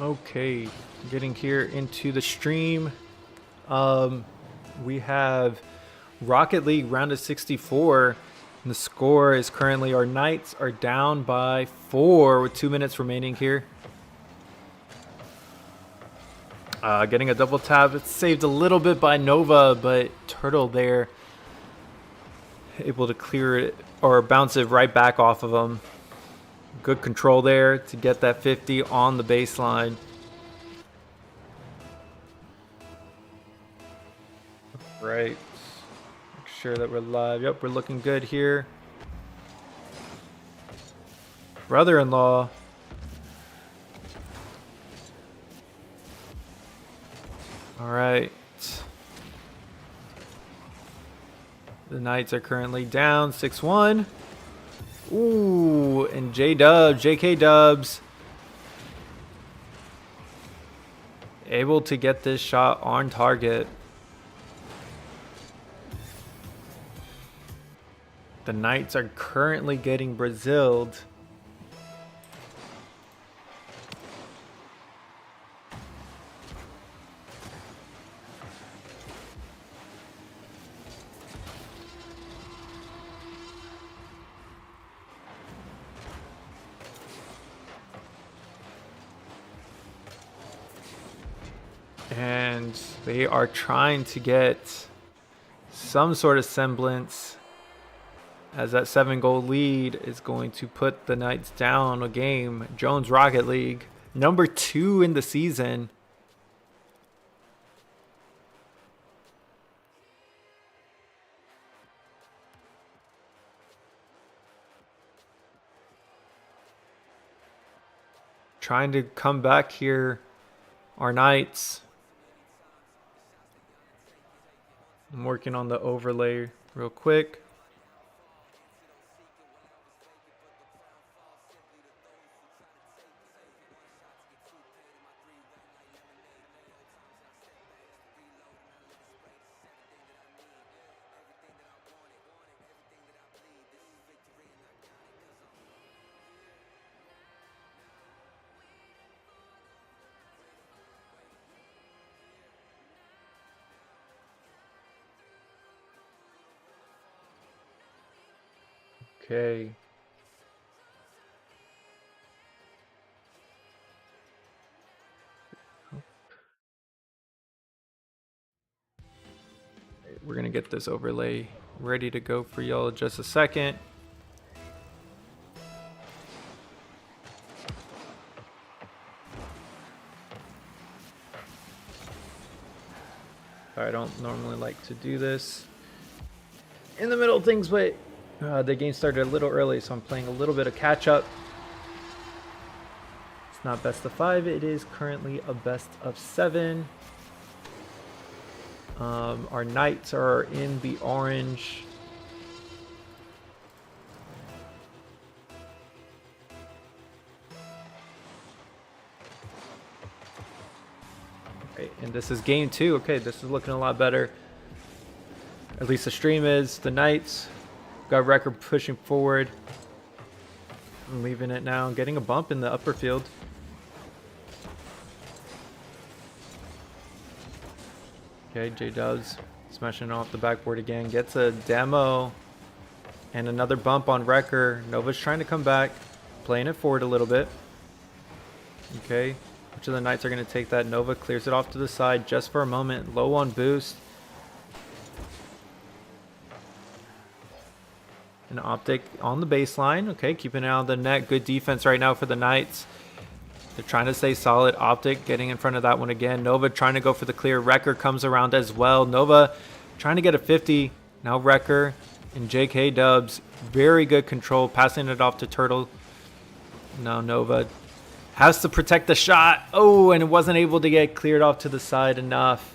Okay, getting here into the stream. We have Rocket League round of 64. And the score is currently our Knights are down by 4 with 2 minutes remaining here. Getting a double tap. It's saved a little bit by Nova, but Turtle there able to clear it or bounce it right back off of him. Good control there to get that 50 on the baseline. Right. Make sure that we're live. Yep, we're looking good here. Brother-in-law. All right. The Knights are currently down 6-1. Ooh, and JK Dubs able to get this shot on target. The Knights are currently getting Braziled. And they are trying to get some sort of semblance, as that 7-goal lead is going to put the Knights down a game. Jones Rocket League, number 2 in the season. Trying to come back here, our Knights. I'm working on the overlay real quick. Okay. We're going to get this overlay ready to go for y'all in just a second. I don't normally like to do this in the middle of things, but the game started a little early, so I'm playing a little bit of catch up. It's not best of 5, it is currently a best of 7. Our Knights are in the orange. Okay, and this is game 2. Okay, this is looking a lot better. At least the stream is. The Knights got record pushing forward. I'm leaving it now. Getting a bump in the upper field. Okay, J-Dubs smashing off the backboard again. Gets a demo. And another bump on Wrecker. Nova's trying to come back. Playing it forward a little bit. Okay. Which of the Knights are going to take that? Nova clears it off to the side just for a moment. Low on boost. An Optic on the baseline. Okay, keeping it out of the net. Good defense right now for the Knights. They're trying to stay solid. Optic getting in front of that one again. Nova trying to go for the clear. Wrecker comes around as well. Nova trying to get a 50. Now Wrecker and JK Dubs. Very good control. Passing it off to Turtle. Now Nova has to protect the shot. Oh, and it wasn't able to get cleared off to the side enough.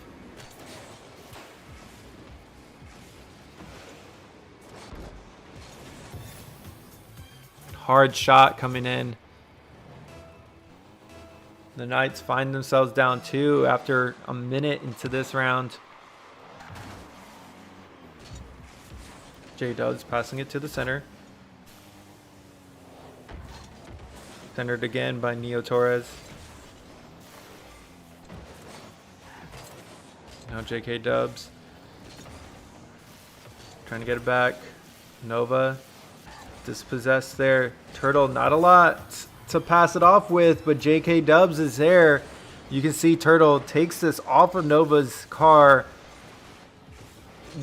Hard shot coming in. The Knights find themselves down 2 after a minute into this round. J-Dubs passing it to the center. Centered again by Neo Torres. Now JK Dubs trying to get it back. Nova dispossessed there. Turtle, not a lot to pass it off with, but JK Dubs is there. You can see Turtle takes this off of Nova's car.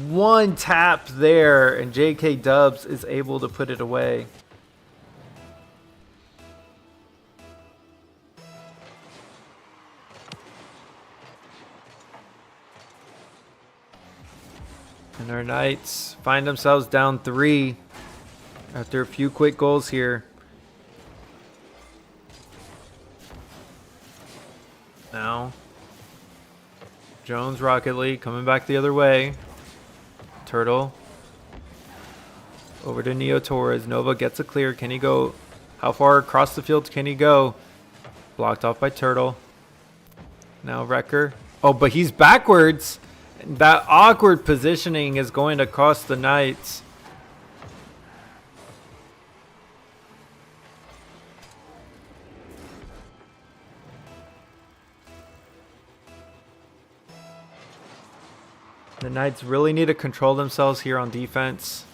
One tap there, and JK Dubs is able to put it away. And our Knights find themselves down 3 after a few quick goals here. Now, Jones Rocket League coming back the other way. Turtle over to Neo Torres. Nova gets a clear. Can he go? How far across the field can he go? Blocked off by Turtle. Now Wrecker. Oh, but he's backwards. That awkward positioning is going to cost the Knights. The Knights really need to control themselves here on defense.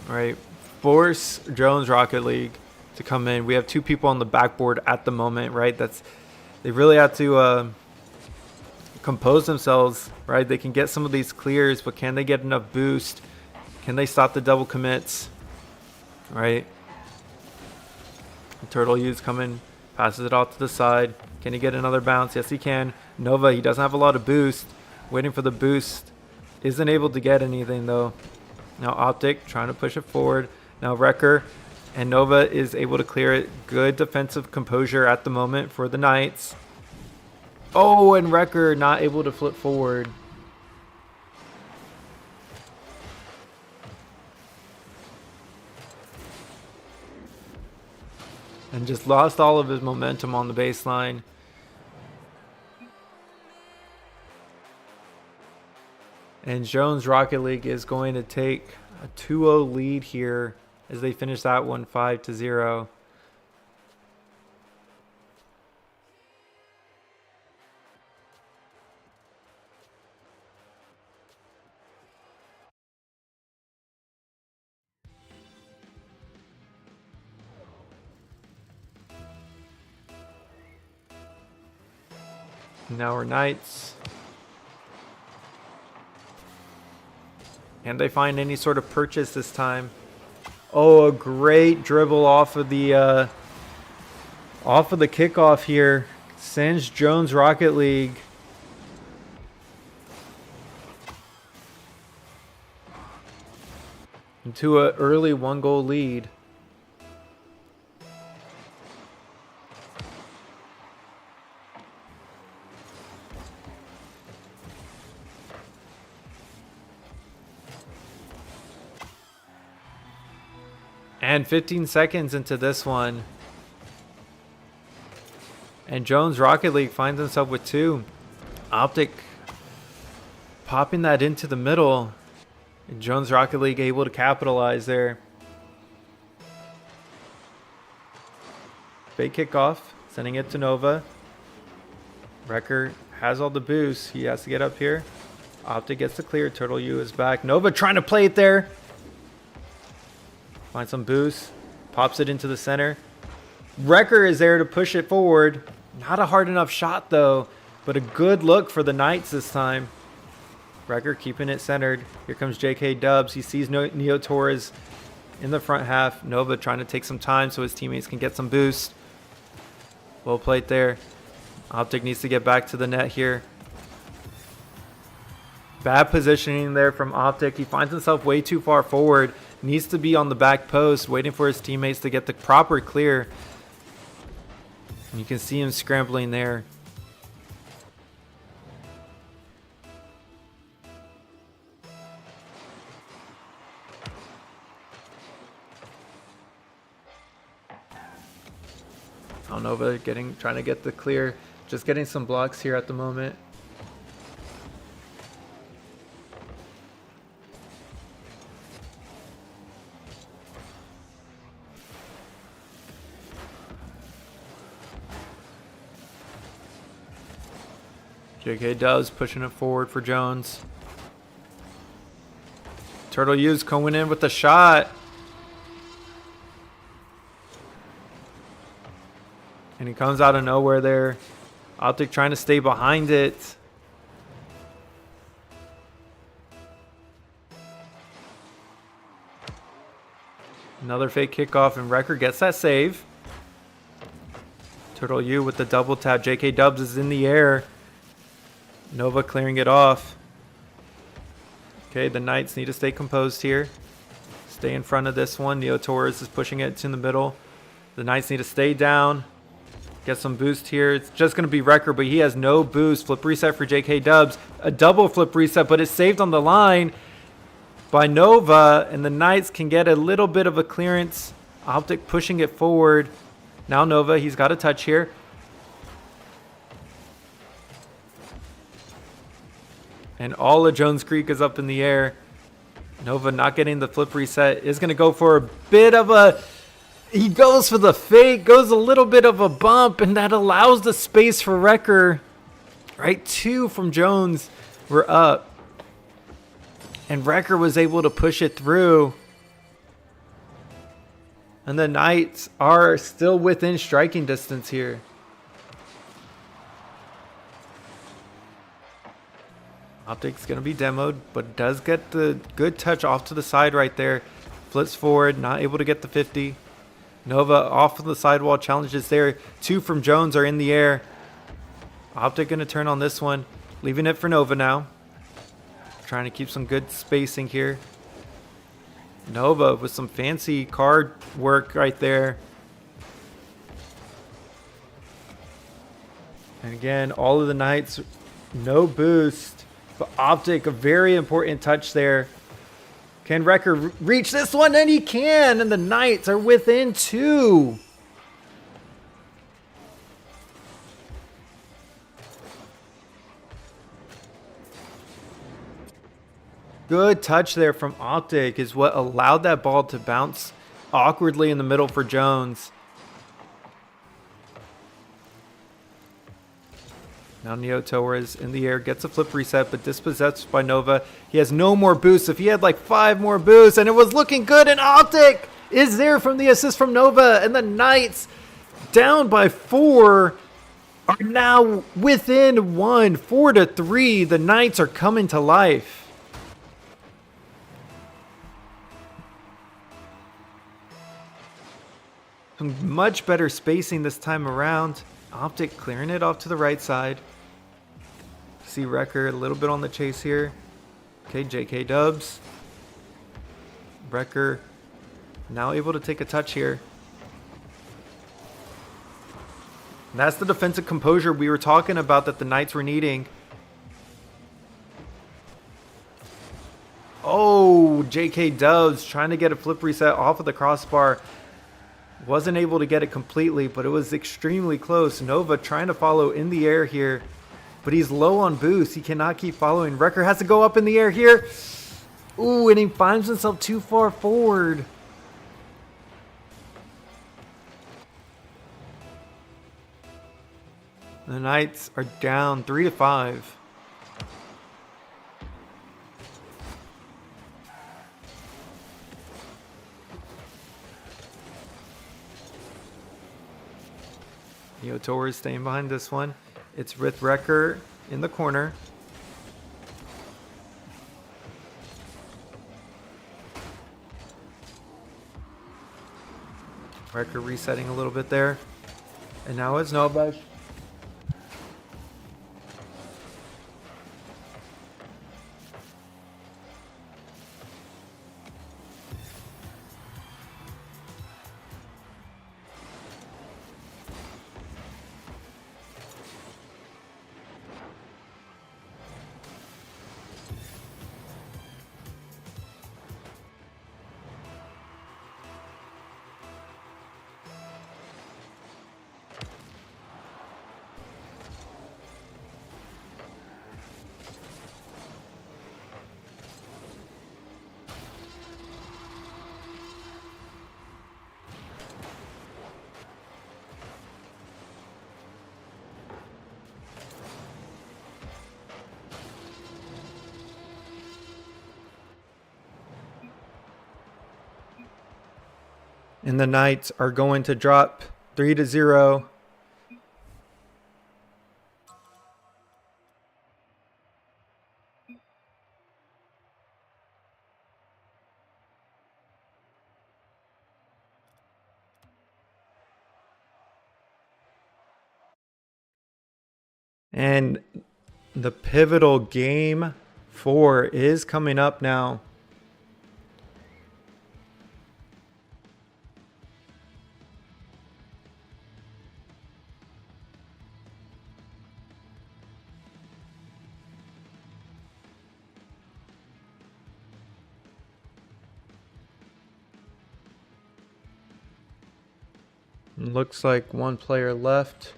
All right, force Jones Rocket League to come in. We have 2 people on the backboard at the moment, right? They really have to compose themselves, right? They can get some of these clears, but can they get enough boost? Can they stop the double commits? Right? Turtle U's coming, passes it off to the side. Can he get another bounce? Yes, he can. Nova, he doesn't have a lot of boost. Waiting for the boost. Isn't able to get anything, though. Now Optic trying to push it forward. Now Wrecker and Nova is able to clear it. Good defensive composure at the moment for the Knights. Oh, and Wrecker not able to flip forward. And just lost all of his momentum on the baseline. And Jones Rocket League is going to take a 2-0 lead here as they finish that one 5-0. Now our Knights. Can they find any sort of purchase this time? Oh, a great dribble off of the kickoff here. Sends Jones Rocket League into an early 1-goal lead. And 15 seconds into this one. And Jones Rocket League finds himself with 2. Optic popping that into the middle. And Jones Rocket League able to capitalize there. Fake kickoff, sending it to Nova. Wrecker has all the boost. He has to get up here. Optic gets the clear. Turtle U is back. Nova trying to play it there. Find some boost. Pops it into the center. Wrecker is there to push it forward. Not a hard enough shot though, but a good look for the Knights this time. Wrecker keeping it centered. Here comes JK Dubs. He sees Neo Torres in the front half. Nova trying to take some time so his teammates can get some boost. Well played there. Optic needs to get back to the net here. Bad positioning there from Optic. He finds himself way too far forward. Needs to be on the back post, waiting for his teammates to get the proper clear. And you can see him scrambling there. Nova trying to get the clear. Just getting some blocks here at the moment. JK Doves pushing it forward for Jones. Turtle U's going in with the shot. And he comes out of nowhere there. Optic trying to stay behind it. Another fake kickoff, and Wrecker gets that save. Turtle U with the double tap. JK Dubs is in the air. Nova clearing it off. Okay, the Knights need to stay composed here. Stay in front of this one. Neo Torres is pushing it to the middle. The Knights need to stay down. Get some boost here. It's just going to be Wrecker, but he has no boost. Flip reset for JK Dubs. A double flip reset, but it's saved on the line by Nova, and the Knights can get a little bit of a clearance. Optic pushing it forward. Now Nova, he's got a touch here. And all of Jones Creek is up in the air. Nova not getting the flip reset. Is going to go for a bit of a... He goes for the fake. Goes a little bit of a bump. And that allows the space for Wrecker. Right, 2 from Jones. We're up. And Wrecker was able to push it through. And the Knights are still within striking distance here. Optic's going to be demoed, but does get the good touch off to the side right there. Flips forward, not able to get the 50. Nova off of the sidewall, challenges there. 2 from Jones are in the air. Optic going to turn on this one. Leaving it for Nova now. Trying to keep some good spacing here. Nova with some fancy card work right there. And again, all of the Knights, no boost. But Optic, a very important touch there. Can Wrecker reach this one? And he can. And the Knights are within 2. Good touch there from Optic is what allowed that ball to bounce awkwardly in the middle for Jones. Now Neo Torres in the air, gets a flip reset, but dispossessed by Nova. He has no more boosts. If he had like 5 more boosts, and it was looking good, and Optic is there from the assist from Nova, and the Knights, down by 4, are now within 1, 4-3. The Knights are coming to life. Some much better spacing this time around. Optic clearing it off to the right side. See Wrecker a little bit on the chase here. Okay, JK Dubs. Wrecker now able to take a touch here. And that's the defensive composure we were talking about that the Knights were needing. Oh, JK Dubs trying to get a flip reset off of the crossbar. Wasn't able to get it completely, but it was extremely close. Nova trying to follow in the air here, but he's low on boost. He cannot keep following. Wrecker has to go up in the air here. Ooh, and he finds himself too far forward. The Knights are down 3-5. Neo Torres staying behind this one. It's with Wrecker in the corner. Wrecker resetting a little bit there. And now it's Nova. And the Knights are going to drop 3-0. And the pivotal game 4 is coming up now. Looks like one player left.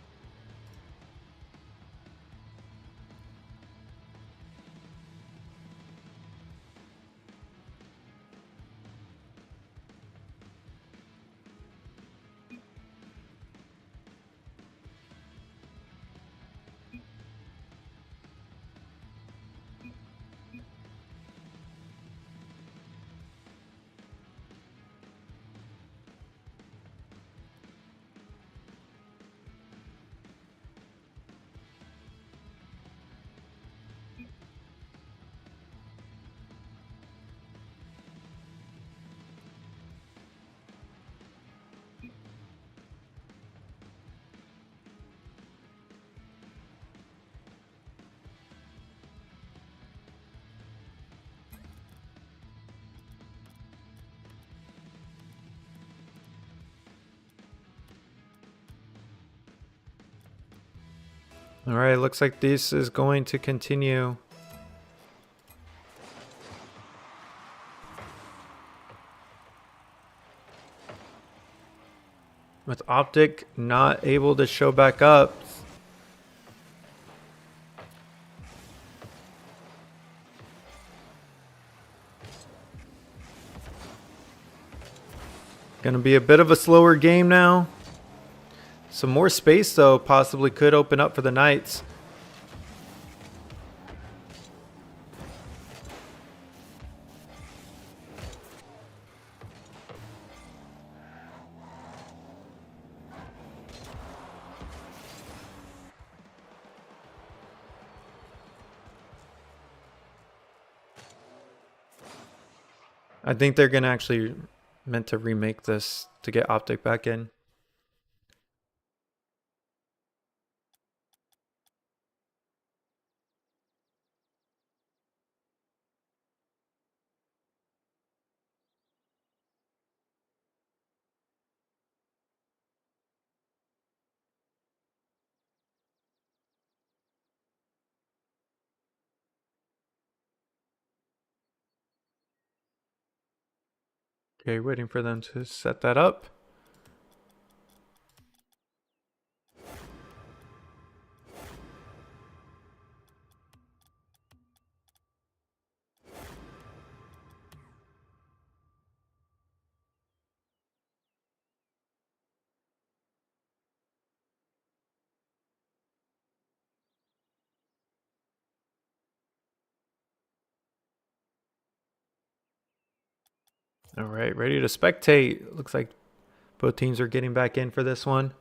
All right, looks like this is going to continue. With Optic not able to show back up. Gonna be a bit of a slower game now. Some more space, though, possibly could open up for the Knights. I think they're gonna actually meant to remake this to get Optic back in. Okay, waiting for them to set that up. All right, ready to spectate. Looks like both teams are getting back in for this one.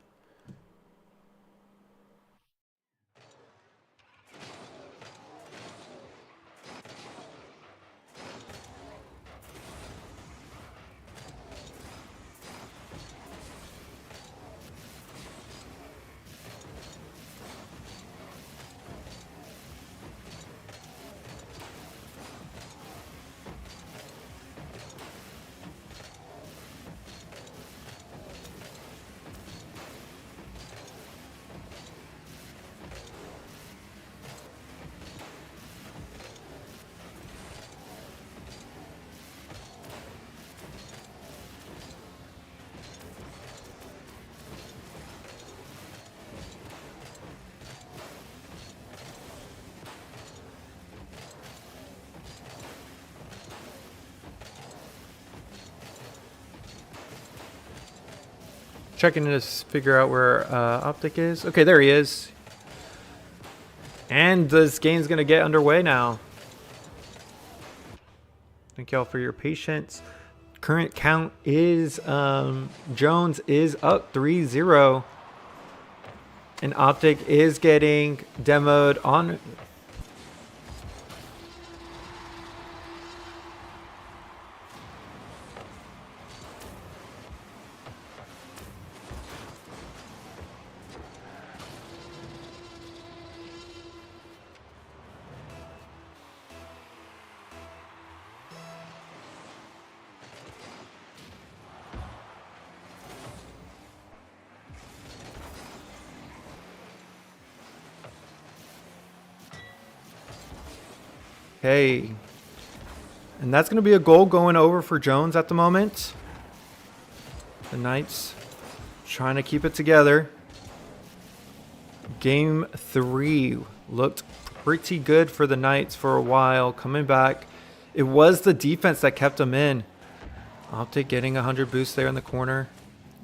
Checking to figure out where Optic is. Okay, there he is. And this game's going to get underway now. Thank y'all for your patience. Current count is Jones is up 3-0. And Optic is getting demoed on. Okay. And that's going to be a goal going over for Jones at the moment. The Knights trying to keep it together. Game 3 looked pretty good for the Knights for a while. Coming back. It was the defense that kept them in. Optic getting 100 boost there in the corner.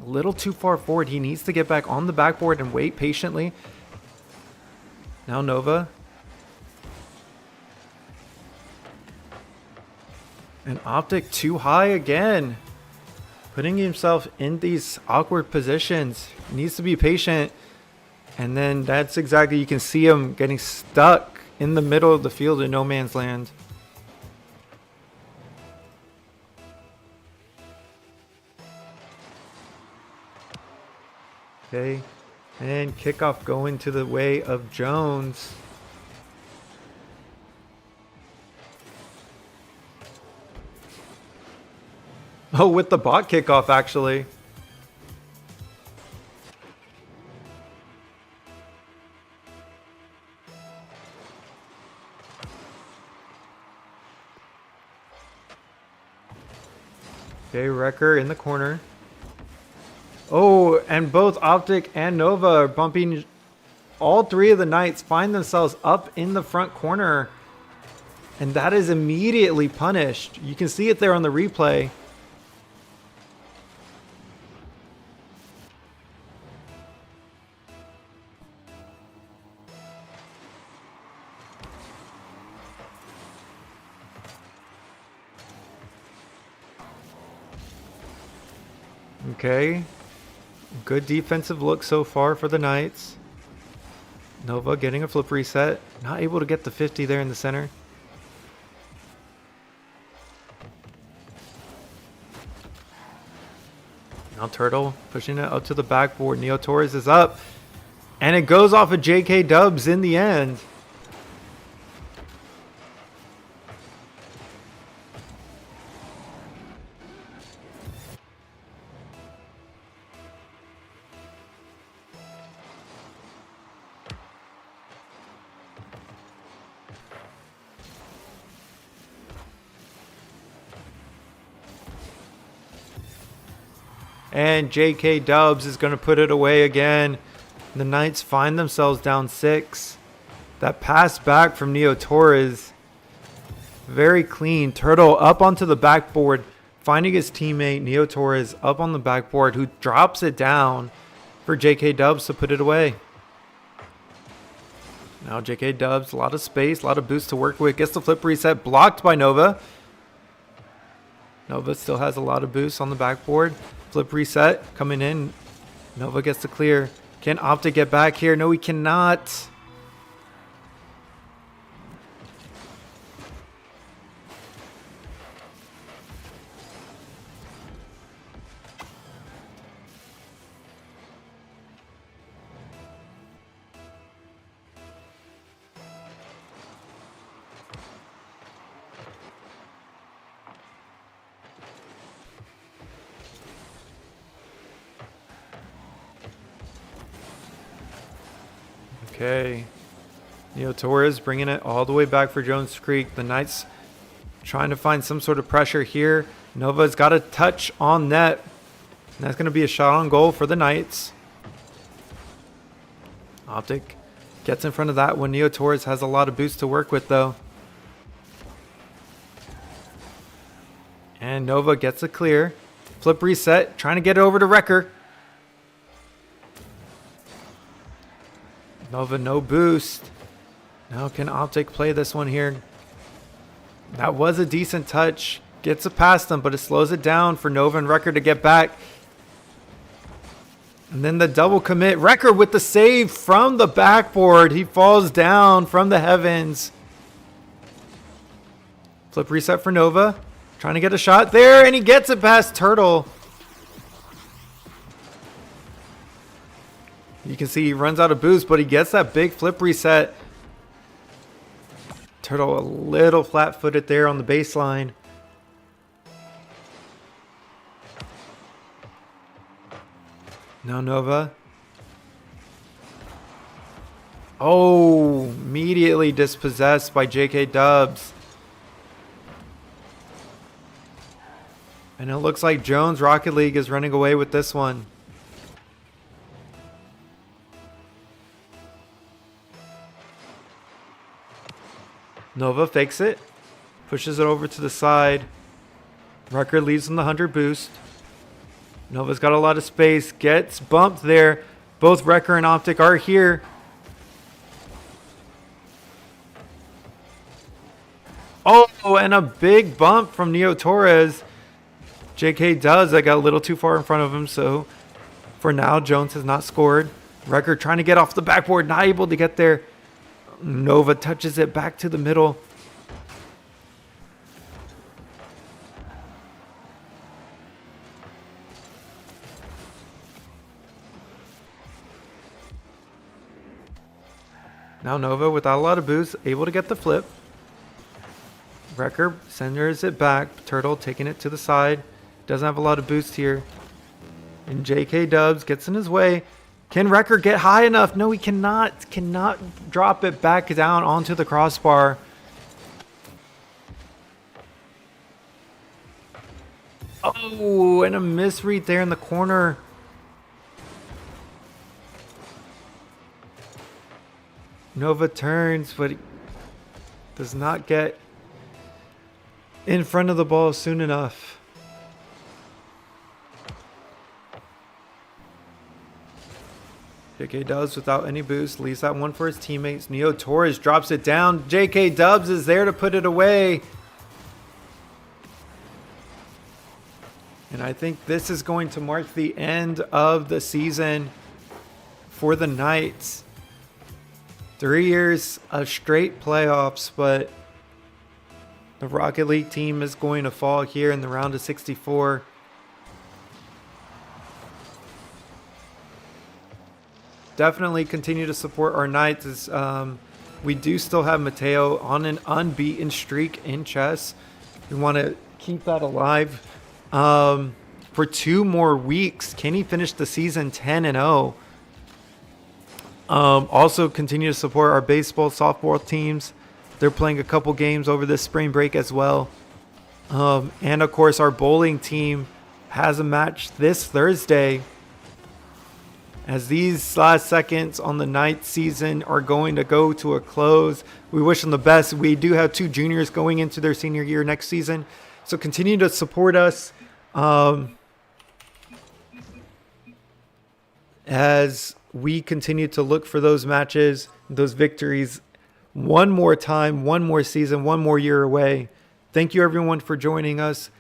A little too far forward. He needs to get back on the backboard and wait patiently. Now Nova. And Optic too high again. Putting himself in these awkward positions. He needs to be patient. And then that's exactly, you can see him getting stuck in the middle of the field in no man's land. Okay. And kickoff going to the way of Jones. Oh, with the bot kickoff, actually. Okay, Wrecker in the corner. Oh, and both Optic and Nova are bumping. All three of the Knights find themselves up in the front corner. And that is immediately punished. You can see it there on the replay. Okay. Good defensive look so far for the Knights. Nova getting a flip reset. Not able to get the 50 there in the center. Now Turtle pushing it up to the backboard. Neo Torres is up. And it goes off of JK Dubs in the end. And JK Dubs is going to put it away again. The Knights find themselves down 6. That pass back from Neo Torres. Very clean. Turtle up onto the backboard. Finding his teammate Neo Torres up on the backboard, who drops it down for JK Dubs to put it away. Now JK Dubs, a lot of space, a lot of boost to work with. Gets the flip reset, blocked by Nova. Nova still has a lot of boost on the backboard. Flip reset coming in. Nova gets the clear. Can Optic get back here? No, he cannot. Okay. Neo Torres bringing it all the way back for Jones Creek. The Knights trying to find some sort of pressure here. Nova's got a touch on net. And that's going to be a shot on goal for the Knights. Optic gets in front of that when Neo Torres has a lot of boost to work with, though. And Nova gets a clear. Flip reset, trying to get it over to Wrecker. Nova, no boost. Now can Optic play this one here? That was a decent touch. Gets it past them, but it slows it down for Nova and Wrecker to get back. And then the double commit. Wrecker with the save from the backboard. He falls down from the heavens. Flip reset for Nova. Trying to get a shot there, and he gets it past Turtle. You can see he runs out of boost, but he gets that big flip reset. Turtle a little flat-footed there on the baseline. Now Nova. Oh, immediately dispossessed by JK Dubs. And it looks like Jones Rocket League is running away with this one. Nova fakes it. Pushes it over to the side. Wrecker leaves on the 100 boost. Nova's got a lot of space. Gets bumped there. Both Wrecker and Optic are here. Oh, and a big bump from Neo Torres. JK does. I got a little too far in front of him, so for now, Jones has not scored. Wrecker trying to get off the backboard, not able to get there. Nova touches it back to the middle. Now Nova, without a lot of boost, able to get the flip. Wrecker centers it back. Turtle taking it to the side. Doesn't have a lot of boost here. And JK Dubs gets in his way. Can Wrecker get high enough? No, he cannot. Cannot drop it back down onto the crossbar. Oh, and a misread there in the corner. Nova turns, but he does not get in front of the ball soon enough. JK Dubs without any boost, leaves that one for his teammates. Neo Torres drops it down. JK Dubs is there to put it away. And I think this is going to mark the end of the season for the Knights. 3 years of straight playoffs, but the Rocket League team is going to fall here in the round of 64. Definitely continue to support our Knights. As, we do still have Mateo on an unbeaten streak in chess. We want to keep that alive for 2 more weeks. Can he finish the season 10-0? Also continue to support our baseball, softball teams. They're playing a couple games over this spring break as well. And of course, our bowling team has a match this Thursday. As these last seconds on the Knights season are going to go to a close, we wish them the best. We do have 2 juniors going into their senior year next season. So continue to support us as we continue to look for those matches, those victories. One more time, one more season, one more year away. Thank you everyone for joining us.